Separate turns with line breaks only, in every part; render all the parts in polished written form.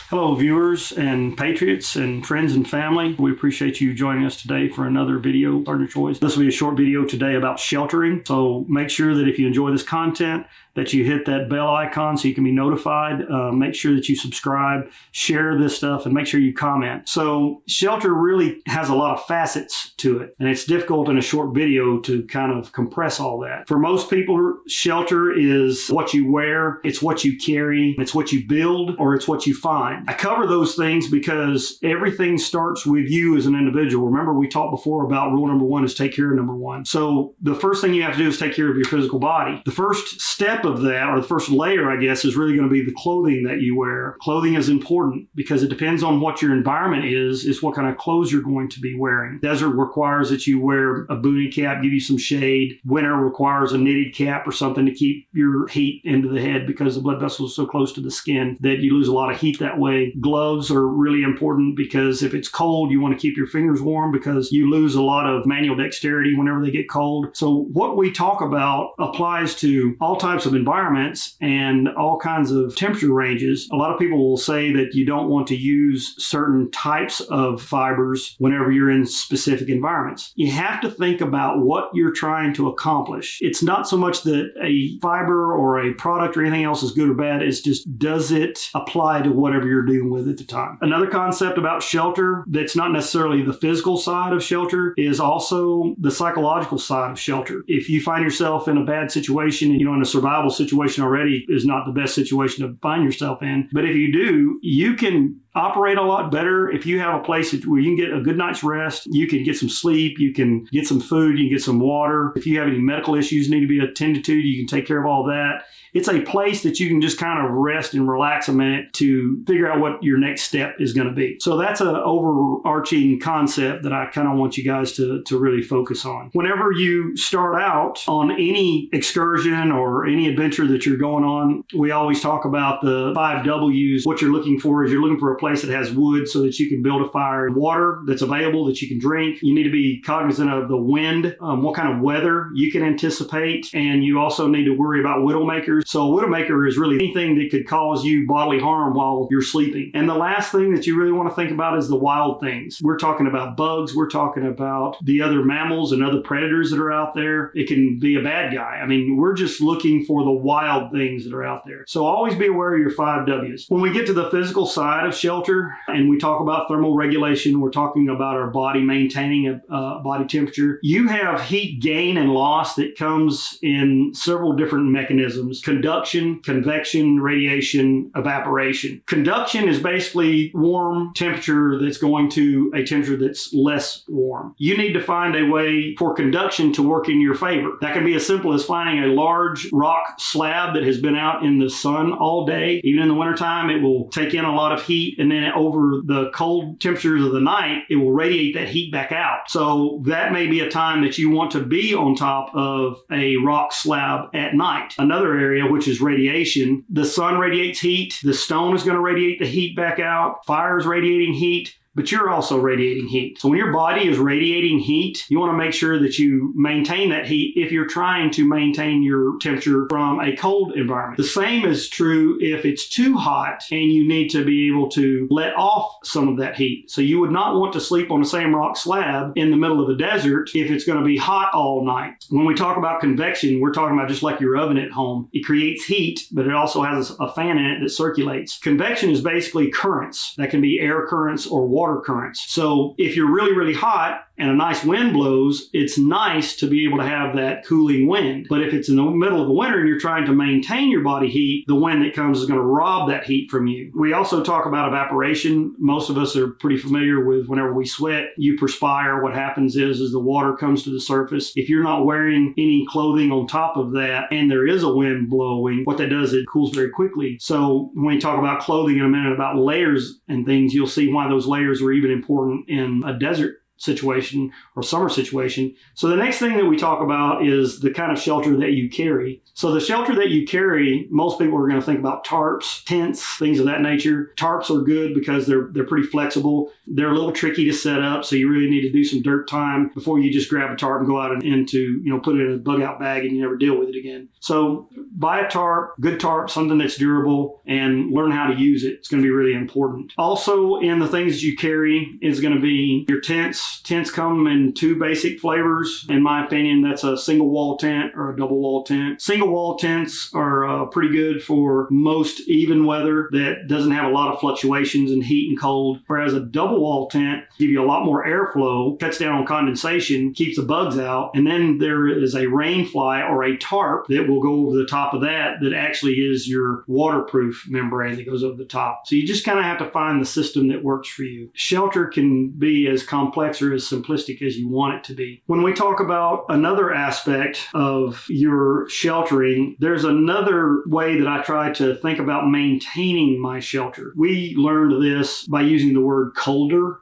Hello, viewers and patriots and friends and family. We appreciate you joining us today for another video, Sergeant Choice. This will be a short video today about sheltering. So make sure that if you enjoy this content, that you hit that bell icon so you can be notified. Make sure that you subscribe, share this stuff, and make sure you comment. So shelter really has a lot of facets to it, and it's difficult in a short video to kind of compress all that. For most people, shelter is what you wear, it's what you carry, it's what you build, or it's what you find. I cover those things because everything starts with you as an individual. Remember, we talked before about rule number one is take care of number one. So the first thing you have to do is take care of your physical body. The first step of that, or the first layer, I guess, is really going to be the clothing that you wear. Clothing is important because it depends on what your environment is what kind of clothes you're going to be wearing. Desert requires that you wear a boonie cap, give you some shade. Winter requires a knitted cap or something to keep your heat into the head because the blood vessels are so close to the skin that you lose a lot of heat that way. Gloves are really important because if it's cold, you want to keep your fingers warm because you lose a lot of manual dexterity whenever they get cold. So what we talk about applies to all types of environments and all kinds of temperature ranges. A lot of people will say that you don't want to use certain types of fibers whenever you're in specific environments. You have to think about what you're trying to accomplish. It's not so much that a fiber or a product or anything else is good or bad. It's just, does it apply to whatever you're dealing with at the time? Another concept about shelter that's not necessarily the physical side of shelter is also the psychological side of shelter. If you find yourself in a bad situation, in a survival situation already is not the best situation to find yourself in. But if you do, you can operate a lot better if you have a place where you can get a good night's rest, you can get some sleep, you can get some food, you can get some water. If you have any medical issues need to be attended to, you can take care of all that. It's a place that you can just kind of rest and relax a minute to figure out what your next step is going to be. So that's an overarching concept that I kind of want you guys to really focus on. Whenever you start out on any excursion or any adventure that you're going on, we always talk about the 5 W's. What you're looking for is you're looking for a place that has wood so that you can build a fire, water that's available that you can drink. You need to be cognizant of the wind, what kind of weather you can anticipate, and you also need to worry about widowmakers. So a widowmaker is really anything that could cause you bodily harm while you're sleeping. And the last thing that you really want to think about is the wild things. We're talking about bugs. We're talking about the other mammals and other predators that are out there. It can be a bad guy. We're just looking for the wild things that are out there. So always be aware of your 5 W's. When we get to the physical side of shelter and we talk about thermal regulation, we're talking about our body maintaining a body temperature. You have heat gain and loss that comes in several different mechanisms. Conduction, convection, radiation, evaporation. Conduction is basically warm temperature that's going to a temperature that's less warm. You need to find a way for conduction to work in your favor. That can be as simple as finding a large rock slab that has been out in the sun all day. Even in the wintertime, it will take in a lot of heat, and then over the cold temperatures of the night, it will radiate that heat back out. So that may be a time that you want to be on top of a rock slab at night. Another area, which is radiation. The sun radiates heat. The stone is going to radiate the heat back out. Fire is radiating heat, but you're also radiating heat. So when your body is radiating heat, you want to make sure that you maintain that heat if you're trying to maintain your temperature from a cold environment. The same is true if it's too hot and you need to be able to let off some of that heat. So you would not want to sleep on the same rock slab in the middle of the desert if it's going to be hot all night. When we talk about convection, we're talking about just like your oven at home. It creates heat, but it also has a fan in it that circulates. Convection is basically currents. That can be air currents or water currents. So if you're really, really hot and a nice wind blows, it's nice to be able to have that cooling wind. But if it's in the middle of the winter and you're trying to maintain your body heat, the wind that comes is going to rob that heat from you. We also talk about evaporation. Most of us are pretty familiar with whenever we sweat, you perspire. What happens is the water comes to the surface. If you're not wearing any clothing on top of that and there is a wind blowing, what that does, it cools very quickly. So when we talk about clothing in a minute, about layers and things, you'll see why those layers are even important in a desert situation or summer situation. So the next thing that we talk about is the kind of shelter that you carry. So the shelter that you carry, most people are going to think about tarps, tents, things of that nature. Tarps are good because they're pretty flexible. They're a little tricky to set up, so you really need to do some dirt time before you just grab a tarp and go out and into, put it in a bug out bag and you never deal with it again. So buy a tarp, good tarp, something that's durable, and learn how to use it. It's going to be really important. Also, in the things that you carry is going to be your tents. Tents come in two basic flavors. In my opinion, that's a single wall tent or a double wall tent. Single wall tents are pretty good for most even weather that doesn't have a lot of fluctuations in heat and cold, whereas a double wall tent gives you a lot more airflow, cuts down on condensation, keeps the bugs out, and then there is a rain fly or a tarp that will go over the top of that actually is your waterproof membrane that goes over the top. So you just kind of have to find the system that works for you. Shelter can be as complex or as simplistic as you want it to be. When we talk about another aspect of your sheltering, there's another way that I try to think about maintaining my shelter. We learned this by using the word colder, COLDER,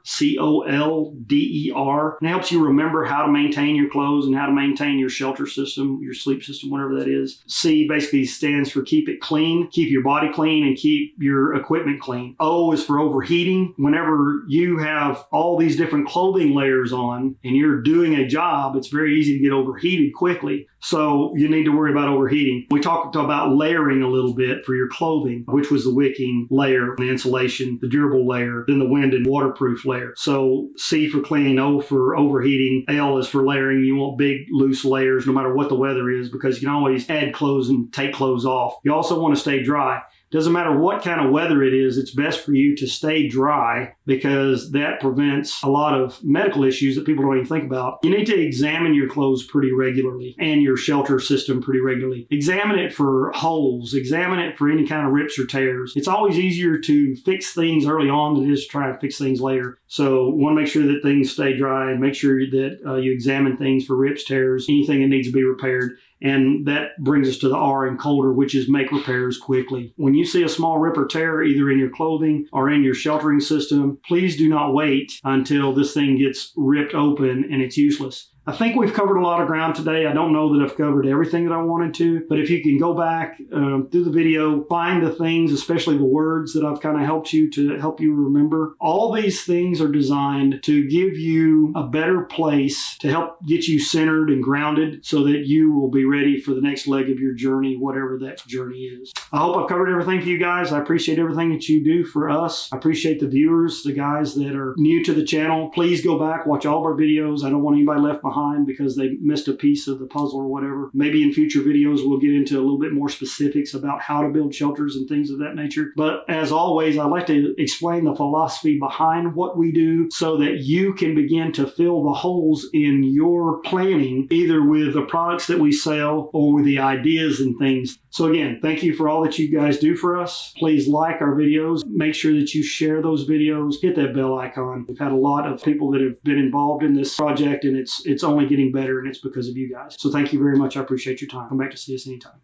and it helps you remember how to maintain your clothes and how to maintain your shelter system, your sleep system, whatever that is. C basically stands for keep it clean, keep your body clean, and keep your equipment clean. O is for overheating. Whenever you have all these different clothing layers on and you're doing a job, it's very easy to get overheated quickly. So you need to worry about overheating. We talked about layering a little bit for your clothing, which was the wicking layer, the insulation, the durable layer, then the wind and waterproof layer. So C for clean, O for overheating, L is for layering. You want big, loose layers no matter what the weather is, because you can always add clothes and take clothes off. You also want to stay dry. Doesn't matter what kind of weather it is, it's best for you to stay dry because that prevents a lot of medical issues that people don't even think about. You need to examine your clothes pretty regularly and your shelter system pretty regularly. Examine it for holes. Examine it for any kind of rips or tears. It's always easier to fix things early on than it is to try to fix things later. So you want to make sure that things stay dry and make sure that you examine things for rips, tears, anything that needs to be repaired. And that brings us to the R in colder, which is make repairs quickly. When you see a small rip or tear, either in your clothing or in your sheltering system, please do not wait until this thing gets ripped open and it's useless. I think we've covered a lot of ground today. I don't know that I've covered everything that I wanted to, but if you can go back through the video, find the things, especially the words that I've kind of helped you remember. All these things are designed to give you a better place to help get you centered and grounded so that you will be ready for the next leg of your journey, whatever that journey is. I hope I've covered everything for you guys. I appreciate everything that you do for us. I appreciate the viewers, the guys that are new to the channel. Please go back, watch all of our videos. I don't want anybody left behind because they missed a piece of the puzzle or whatever. Maybe in future videos we'll get into a little bit more specifics about how to build shelters and things of that nature. But as always, I like to explain the philosophy behind what we do so that you can begin to fill the holes in your planning, either with the products that we sell or with the ideas and things. So again, thank you for all that you guys do for us. Please like our videos. Make sure that you share those videos. Hit that bell icon. We've had a lot of people that have been involved in this project, and it's only getting better, and it's because of you guys. So thank you very much. I appreciate your time. Come back to see us anytime.